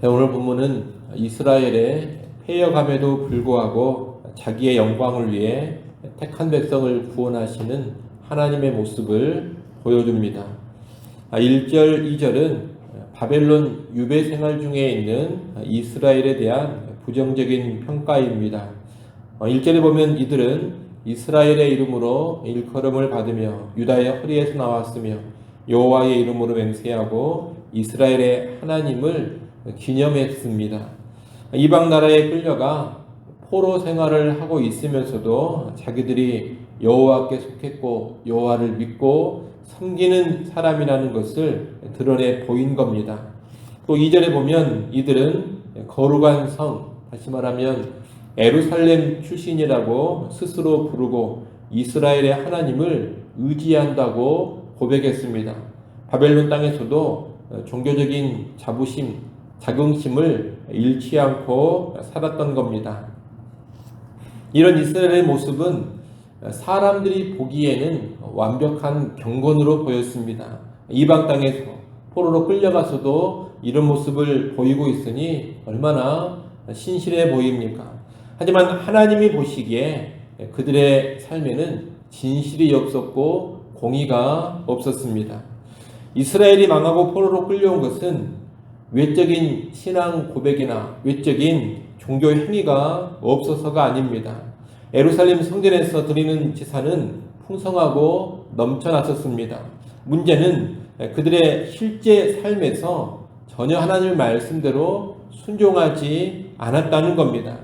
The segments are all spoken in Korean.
오늘 본문은 이스라엘의 패역함에도 불구하고 자기의 영광을 위해 택한 백성을 구원하시는 하나님의 모습을 보여줍니다. 1절, 2절은 바벨론 유배 생활 중에 있는 이스라엘에 대한 부정적인 평가입니다. 1절에 보면 이들은 이스라엘의 이름으로 일컬음을 받으며 유다의 허리에서 나왔으며 여호와의 이름으로 맹세하고 이스라엘의 하나님을 기념했습니다. 이방 나라에 끌려가 포로 생활을 하고 있으면서도 자기들이 여호와께 속했고 여호와를 믿고 섬기는 사람이라는 것을 드러내 보인 겁니다. 또 2절에 보면 이들은 거룩한 성, 다시 말하면 예루살렘 출신이라고 스스로 부르고 이스라엘의 하나님을 의지한다고 고백했습니다. 바벨론 땅에서도 종교적인 자긍심을 잃지 않고 살았던 겁니다. 이런 이스라엘의 모습은 사람들이 보기에는 완벽한 경건으로 보였습니다. 이방 땅에서 포로로 끌려가서도 이런 모습을 보이고 있으니 얼마나 신실해 보입니까? 하지만 하나님이 보시기에 그들의 삶에는 진실이 없었고 공의가 없었습니다. 이스라엘이 망하고 포로로 끌려온 것은 외적인 신앙 고백이나 외적인 종교 행위가 없어서가 아닙니다. 예루살렘 성전에서 드리는 제사는 풍성하고 넘쳐났었습니다. 문제는 그들의 실제 삶에서 전혀 하나님의 말씀대로 순종하지 않았다는 겁니다.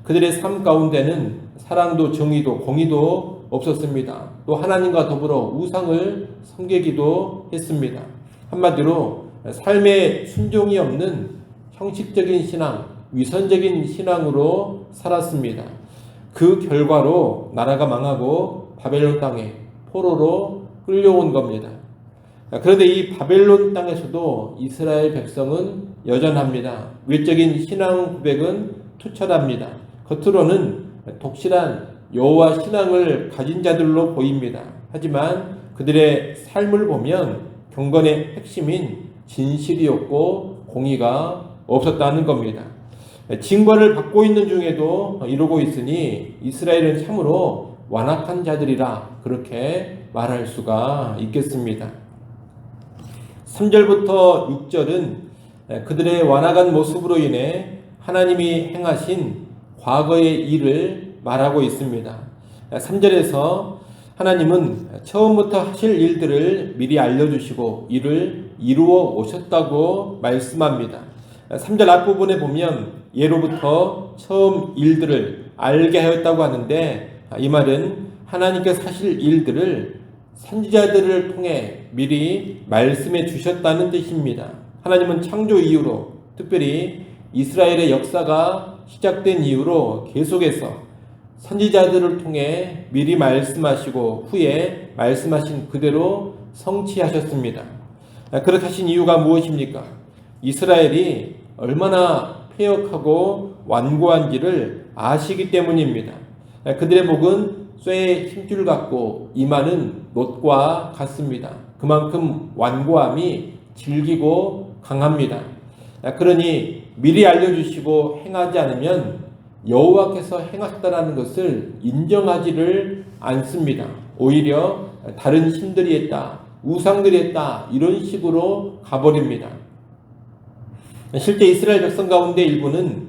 그들의 삶 가운데는 사랑도 정의도 공의도 없었습니다. 또 하나님과 더불어 우상을 섬기기도 했습니다. 한마디로 삶에 순종이 없는 형식적인 신앙, 위선적인 신앙으로 살았습니다. 그 결과로 나라가 망하고 바벨론 땅에 포로로 끌려온 겁니다. 그런데 이 바벨론 땅에서도 이스라엘 백성은 여전합니다. 외적인 신앙 고백은 투철합니다. 겉으로는 독실한 여호와 신앙을 가진 자들로 보입니다. 하지만 그들의 삶을 보면 경건의 핵심인 진실이었고 공의가 없었다는 겁니다. 징벌을 받고 있는 중에도 이러고 있으니 이스라엘은 참으로 완악한 자들이라 그렇게 말할 수가 있겠습니다. 3절부터 6절은 그들의 완악한 모습으로 인해 하나님이 행하신 과거의 일을 말하고 있습니다. 3절에서 하나님은 처음부터 하실 일들을 미리 알려주시고 이를 이루어 오셨다고 말씀합니다. 3절 앞부분에 보면 예로부터 처음 일들을 알게 하였다고 하는데 이 말은 하나님께서 하실 일들을 선지자들을 통해 미리 말씀해 주셨다는 뜻입니다. 하나님은 창조 이후로 특별히 이스라엘의 역사가 시작된 이후로 계속해서 선지자들을 통해 미리 말씀하시고 후에 말씀하신 그대로 성취하셨습니다. 그렇게 하신 이유가 무엇입니까? 이스라엘이 얼마나 패역하고 완고한지를 아시기 때문입니다. 그들의 목은 쇠의 힘줄 같고 이마는 놋과 같습니다. 그만큼 완고함이 질기고 강합니다. 그러니 미리 알려주시고 행하지 않으면 여호와께서 행하셨다는 것을 인정하지를 않습니다. 오히려 다른 신들이 했다, 우상들이 했다 이런 식으로 가버립니다. 실제 이스라엘 백성 가운데 일부는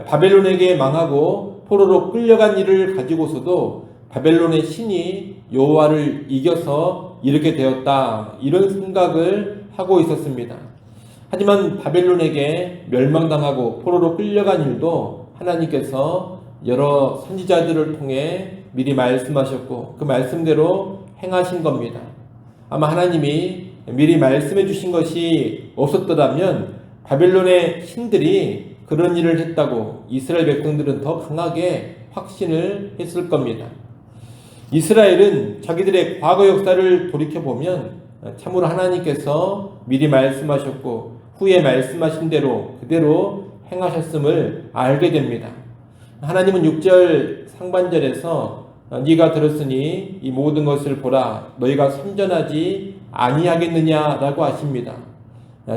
바벨론에게 망하고 포로로 끌려간 일을 가지고서도 바벨론의 신이 여호와를 이겨서 이렇게 되었다 이런 생각을 하고 있었습니다. 하지만 바벨론에게 멸망당하고 포로로 끌려간 일도 하나님께서 여러 선지자들을 통해 미리 말씀하셨고 그 말씀대로 행하신 겁니다. 아마 하나님이 미리 말씀해 주신 것이 없었더라면 바벨론의 신들이 그런 일을 했다고 이스라엘 백성들은 더 강하게 확신을 했을 겁니다. 이스라엘은 자기들의 과거 역사를 돌이켜보면 참으로 하나님께서 미리 말씀하셨고 후에 말씀하신 대로 그대로 행하셨음을 알게 됩니다. 하나님은 6절 상반절에서 네가 들었으니 이 모든 것을 보라 너희가 선전하지 아니하겠느냐라고 하십니다.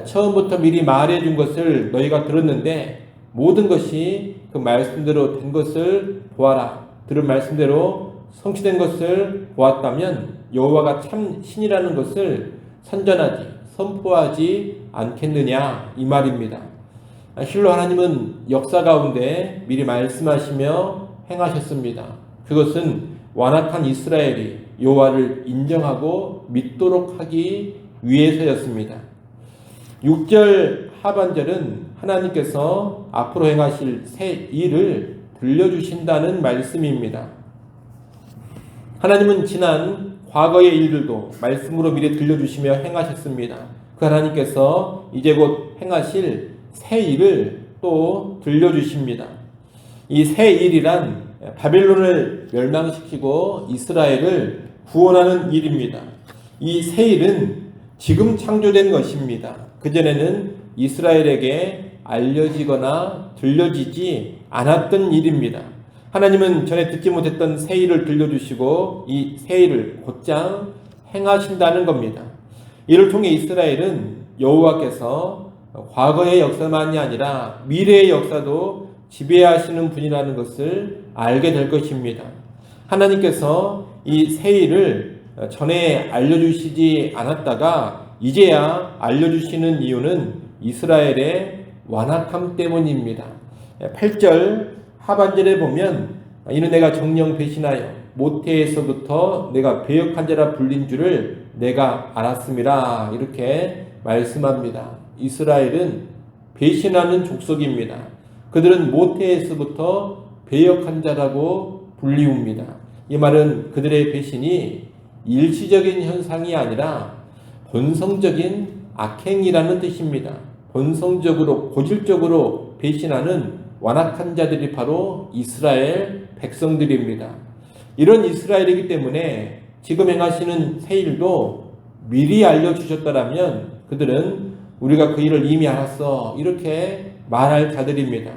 처음부터 미리 말해준 것을 너희가 들었는데 모든 것이 그 말씀대로 된 것을 보아라. 들은 말씀대로 성취된 것을 보았다면 여호와가 참 신이라는 것을 선전하지 선포하지 않겠느냐 이 말입니다. 실로 하나님은 역사 가운데 미리 말씀하시며 행하셨습니다. 그것은 완악한 이스라엘이 여호와를 인정하고 믿도록 하기 위해서였습니다. 6절 하반절은 하나님께서 앞으로 행하실 새 일을 들려주신다는 말씀입니다. 하나님은 지난 과거의 일들도 말씀으로 미리 들려주시며 행하셨습니다. 그 하나님께서 이제 곧 행하실 새 일을 또 들려주십니다. 이 새 일이란 바벨론을 멸망시키고 이스라엘을 구원하는 일입니다. 이 새 일은 지금 창조된 것입니다. 그전에는 이스라엘에게 알려지거나 들려지지 않았던 일입니다. 하나님은 전에 듣지 못했던 새 일을 들려주시고 이 새 일을 곧장 행하신다는 겁니다. 이를 통해 이스라엘은 여호와께서 과거의 역사만이 아니라 미래의 역사도 지배하시는 분이라는 것을 알게 될 것입니다. 하나님께서 이 새 일을 전에 알려주시지 않았다가 이제야 알려주시는 이유는 이스라엘의 완악함 때문입니다. 8절 하반절에 보면 이는 내가 정녕 배신하여 모태에서부터 내가 배역한 자라 불린 줄을 내가 알았음이라 이렇게 말씀합니다. 이스라엘은 배신하는 족속입니다. 그들은 모태에서부터 배역한 자라고 불리웁니다. 이 말은 그들의 배신이 일시적인 현상이 아니라 본성적인 악행이라는 뜻입니다. 본성적으로 고질적으로 배신하는 완악한 자들이 바로 이스라엘 백성들입니다. 이런 이스라엘이기 때문에 지금 행하시는 새 일도 미리 알려주셨더라면 그들은 우리가 그 일을 이미 알았어 이렇게 말할 자들입니다.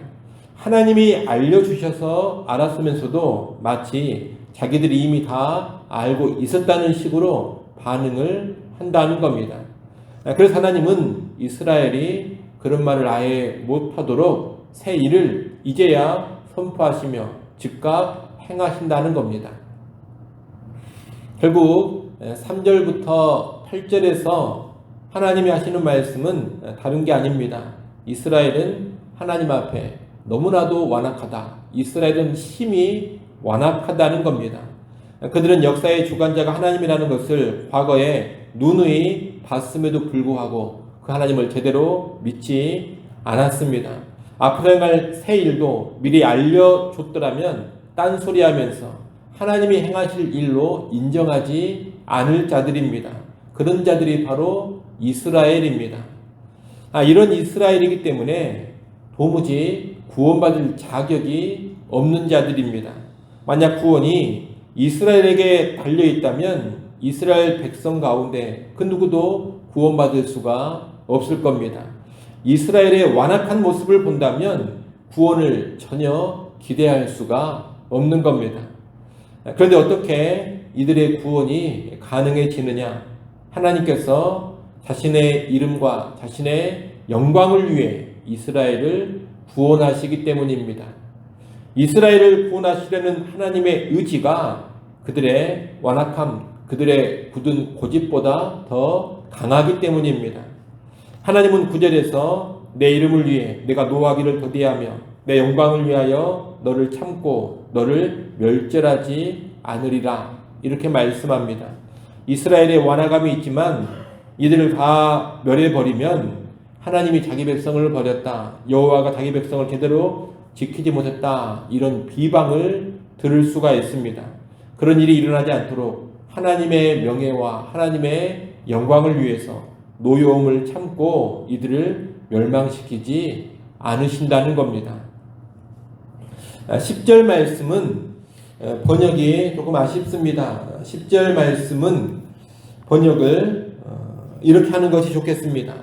하나님이 알려주셔서 알았으면서도 마치 자기들이 이미 다 알고 있었다는 식으로 반응을 한다는 겁니다. 그래서 하나님은 이스라엘이 그런 말을 아예 못하도록 새 일을 이제야 선포하시며 즉각 행하신다는 겁니다. 결국 3절부터 8절에서 하나님이 하시는 말씀은 다른 게 아닙니다. 이스라엘은 하나님 앞에 너무나도 완악하다. 이스라엘은 심히 완악하다는 겁니다. 그들은 역사의 주관자가 하나님이라는 것을 과거에 누누이 봤음에도 불구하고 그 하나님을 제대로 믿지 않았습니다. 앞으로 행할 새 일도 미리 알려줬더라면 딴소리하면서 하나님이 행하실 일로 인정하지 않을 자들입니다. 그런 자들이 바로 이스라엘입니다. 이런 이스라엘이기 때문에 도무지 구원받을 자격이 없는 자들입니다. 만약 구원이 이스라엘에게 달려있다면 이스라엘 백성 가운데 그 누구도 구원받을 수가 없을 겁니다. 이스라엘의 완악한 모습을 본다면 구원을 전혀 기대할 수가 없는 겁니다. 그런데 어떻게 이들의 구원이 가능해지느냐? 하나님께서 자신의 이름과 자신의 영광을 위해 이스라엘을 구원하시기 때문입니다. 이스라엘을 구원하시려는 하나님의 의지가 그들의 완악함, 그들의 굳은 고집보다 더 강하기 때문입니다. 하나님은 9절에서 내 이름을 위해 내가 노하기를 더디하며 내 영광을 위하여 너를 참고 너를 멸절하지 않으리라 이렇게 말씀합니다. 이스라엘의 완악함이 있지만 이들을 다 멸해버리면 하나님이 자기 백성을 버렸다. 여호와가 자기 백성을 제대로 지키지 못했다. 이런 비방을 들을 수가 있습니다. 그런 일이 일어나지 않도록 하나님의 명예와 하나님의 영광을 위해서 노여움을 참고 이들을 멸망시키지 않으신다는 겁니다. 10절 말씀은 번역이 조금 아쉽습니다. 10절 말씀은 번역을 이렇게 하는 것이 좋겠습니다.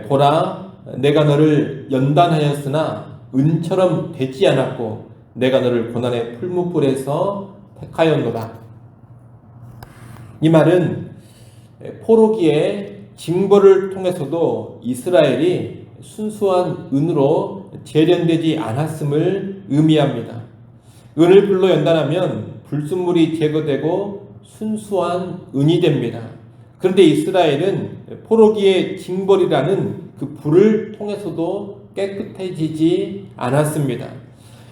보라, 내가 너를 연단하였으나 은처럼 되지 않았고 내가 너를 고난의 풀무불에서 택하였노라. 이 말은 포로기에 징벌을 통해서도 이스라엘이 순수한 은으로 재련되지 않았음을 의미합니다. 은을 불로 연단하면 불순물이 제거되고 순수한 은이 됩니다. 그런데 이스라엘은 포로기의 징벌이라는 그 불을 통해서도 깨끗해지지 않았습니다.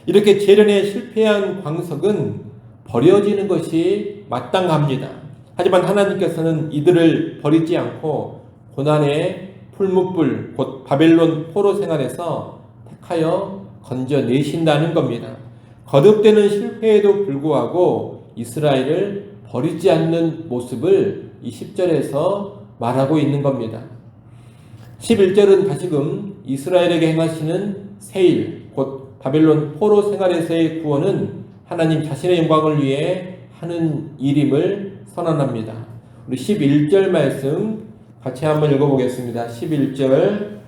이렇게 재련에 실패한 광석은 버려지는 것이 마땅합니다. 하지만 하나님께서는 이들을 버리지 않고 고난의 풀무불 곧 바벨론 포로 생활에서 택하여 건져내신다는 겁니다. 거듭되는 실패에도 불구하고 이스라엘을 버리지 않는 모습을 이 10절에서 말하고 있는 겁니다. 11절은 다시금 이스라엘에게 행하시는 새 일, 곧 바벨론 포로 생활에서의 구원은 하나님 자신의 영광을 위해 하는 일임을 선언합니다. 우리 11절 말씀 같이 한번 읽어보겠습니다. 11절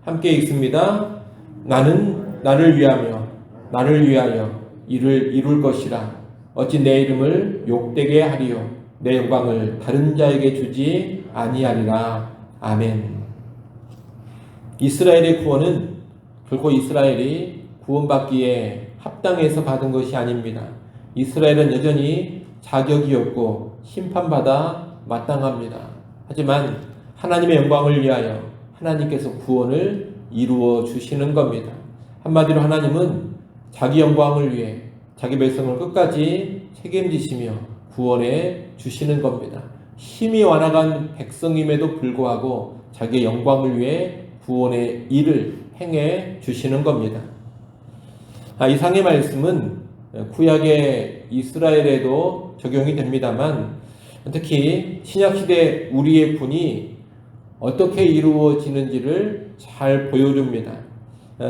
함께 읽습니다. 나는 나를 위하여 이를 이룰 것이라. 어찌 내 이름을 욕되게 하리요. 내 영광을 다른 자에게 주지 아니하리라. 아멘. 이스라엘의 구원은 결코 이스라엘이 구원받기에 합당해서 받은 것이 아닙니다. 이스라엘은 여전히 자격이 없고 심판받아 마땅합니다. 하지만 하나님의 영광을 위하여 하나님께서 구원을 이루어 주시는 겁니다. 한마디로 하나님은 자기 영광을 위해 자기 백성을 끝까지 책임지시며 구원해 주시는 겁니다. 심히 완악한 백성임에도 불구하고 자기의 영광을 위해 구원의 일을 행해 주시는 겁니다. 이상의 말씀은 구약의 이스라엘에도 적용이 됩니다만 특히 신약시대 우리의 분이 어떻게 이루어지는지를 잘 보여줍니다.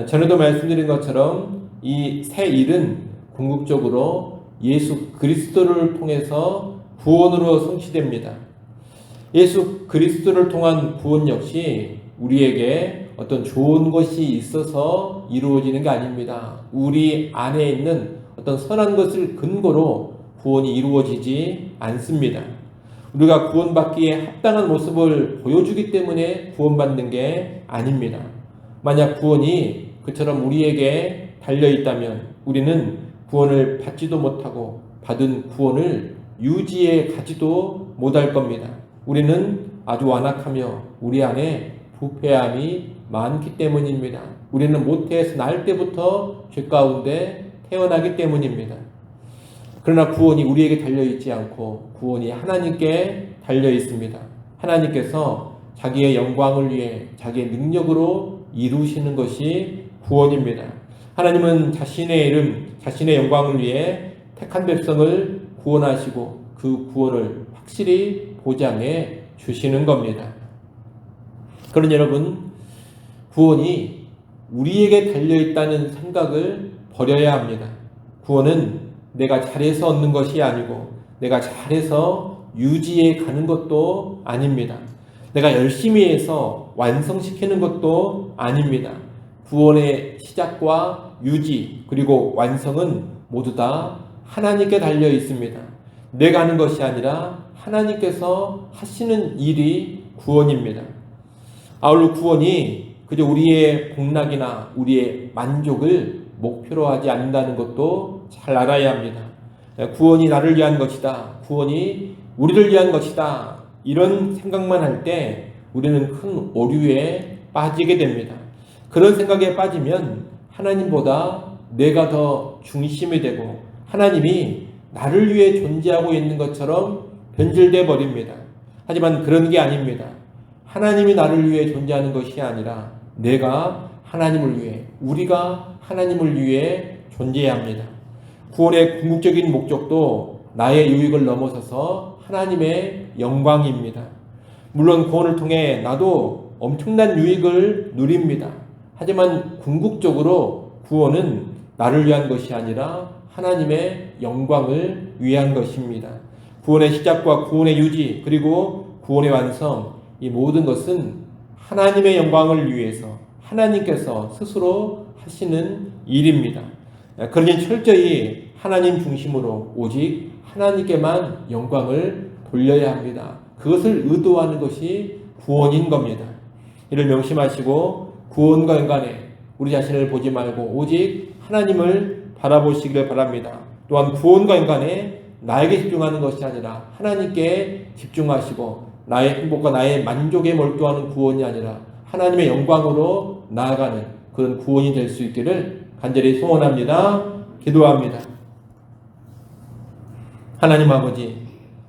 전에도 말씀드린 것처럼 이 새 일은 궁극적으로 예수 그리스도를 통해서 구원으로 성취됩니다. 예수 그리스도를 통한 구원 역시 우리에게 어떤 좋은 것이 있어서 이루어지는 게 아닙니다. 우리 안에 있는 어떤 선한 것을 근거로 구원이 이루어지지 않습니다. 우리가 구원받기에 합당한 모습을 보여주기 때문에 구원받는 게 아닙니다. 만약 구원이 그처럼 우리에게 달려있다면 우리는 구원을 받지도 못하고 받은 구원을 유지해 가지도 못할 겁니다. 우리는 아주 완악하며 우리 안에 부패함이 많기 때문입니다. 우리는 모태에서 날 때부터 죄 가운데 태어나기 때문입니다. 그러나 구원이 우리에게 달려있지 않고 구원이 하나님께 달려있습니다. 하나님께서 자기의 영광을 위해 자기의 능력으로 이루시는 것이 구원입니다. 하나님은 자신의 이름, 자신의 영광을 위해 택한 백성을 구원하시고 그 구원을 확실히 보장해 주시는 겁니다. 그런 여러분, 구원이 우리에게 달려있다는 생각을 버려야 합니다. 구원은 내가 잘해서 얻는 것이 아니고 내가 잘해서 유지해 가는 것도 아닙니다. 내가 열심히 해서 완성시키는 것도 아닙니다. 구원의 시작과 유지 그리고 완성은 모두 다 하나님께 달려 있습니다. 내가 하는 것이 아니라 하나님께서 하시는 일이 구원입니다. 아울러 구원이 그저 우리의 복락이나 우리의 만족을 목표로 하지 않는다는 것도 잘 알아야 합니다. 구원이 나를 위한 것이다. 구원이 우리를 위한 것이다. 이런 생각만 할 때 우리는 큰 오류에 빠지게 됩니다. 그런 생각에 빠지면 하나님보다 내가 더 중심이 되고 하나님이 나를 위해 존재하고 있는 것처럼 변질돼 버립니다. 하지만 그런 게 아닙니다. 하나님이 나를 위해 존재하는 것이 아니라 내가 하나님을 위해, 우리가 하나님을 위해 존재해야 합니다. 구원의 궁극적인 목적도 나의 유익을 넘어서서 하나님의 영광입니다. 물론 구원을 통해 나도 엄청난 유익을 누립니다. 하지만 궁극적으로 구원은 나를 위한 것이 아니라 하나님의 영광을 위한 것입니다. 구원의 시작과 구원의 유지 그리고 구원의 완성, 이 모든 것은 하나님의 영광을 위해서 하나님께서 스스로 하시는 일입니다. 그러니 철저히 하나님 중심으로 오직 하나님께만 영광을 돌려야 합니다. 그것을 의도하는 것이 구원인 겁니다. 이를 명심하시고 구원과 연관해 우리 자신을 보지 말고 오직 하나님을 바라보시기를 바랍니다. 또한 구원과 연관해 나에게 집중하는 것이 아니라 하나님께 집중하시고 나의 행복과 나의 만족에 몰두하는 구원이 아니라 하나님의 영광으로 나아가는 그런 구원이 될 수 있기를 간절히 소원합니다. 기도합니다. 하나님 아버지,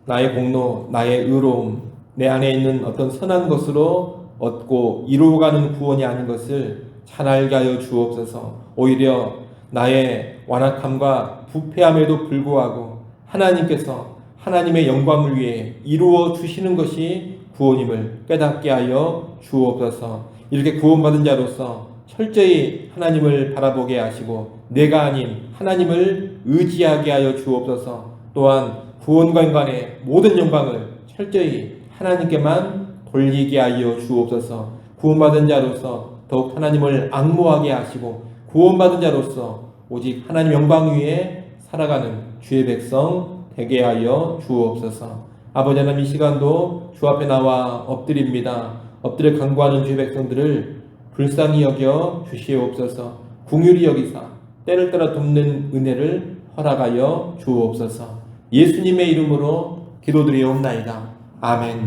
나의 공로, 나의 의로움, 내 안에 있는 어떤 선한 것으로 얻고 이루어가는 구원이 아닌 것을 잘 알게 하여 주옵소서. 오히려 나의 완악함과 부패함에도 불구하고 하나님께서 하나님의 영광을 위해 이루어 주시는 것이 구원임을 깨닫게 하여 주옵소서. 이렇게 구원받은 자로서 철저히 하나님을 바라보게 하시고 내가 아닌 하나님을 의지하게 하여 주옵소서. 또한 구원과 인간의 모든 영광을 철저히 하나님께만 돌리게 하여 주옵소서. 구원받은 자로서 더욱 하나님을 앙모하게 하시고 구원받은 자로서 오직 하나님 영광 위에 살아가는 주의 백성 되게 하여 주옵소서. 아버지 하나님, 이 시간도 주 앞에 나와 엎드립니다. 엎드려 간구하는 주의 백성들을 불쌍히 여겨 주시옵소서. 긍휼히 여기사 때를 따라 돕는 은혜를 허락하여 주옵소서. 예수님의 이름으로 기도드리옵나이다. 아멘.